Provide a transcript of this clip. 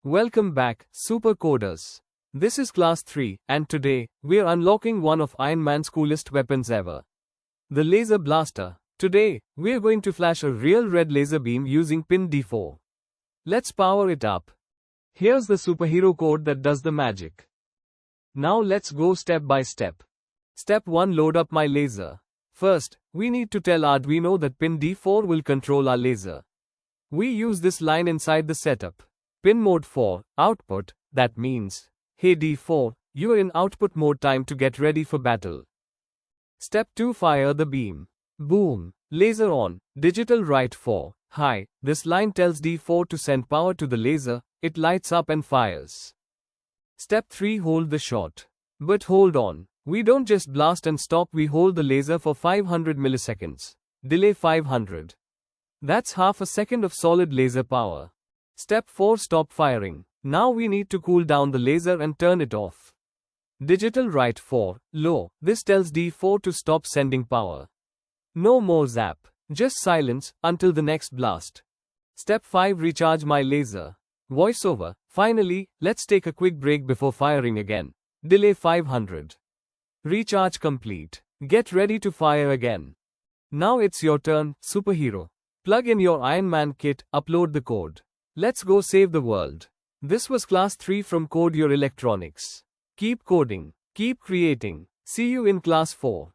Welcome back, super coders. This is class 3, and today, we're unlocking one of Iron Man's coolest weapons ever. The laser blaster. Today, we're going to flash a real red laser beam using pin D4. Let's power it up. Here's the superhero code that does the magic. Now let's go step by step. Step 1, load up my laser. First, we need to tell Arduino that pin D4 will control our laser. We use this line inside the setup. Pin mode 4, output, that means, hey D4, you're in output mode, time to get ready for battle. Step 2, fire the beam. Boom, laser on, digital write 4, high, this line tells D4 to send power to the laser, it lights up and fires. Step 3, hold the shot. But hold on, we don't just blast and stop, we hold the laser for 500 milliseconds. Delay 500. That's half a second of solid laser power. Step 4, stop firing. Now we need to cool down the laser and turn it off. Digital write 4, low, this tells D4 to stop sending power. No more zap, just silence, until the next blast. Step 5, recharge my laser. Voiceover, finally, let's take a quick break before firing again. Delay 500. Recharge complete. Get ready to fire again. Now it's your turn, superhero. Plug in your Iron Man kit, upload the code. Let's go save the world. This was class 3 from Code Your Electronics. Keep coding, keep creating. See you in class 4.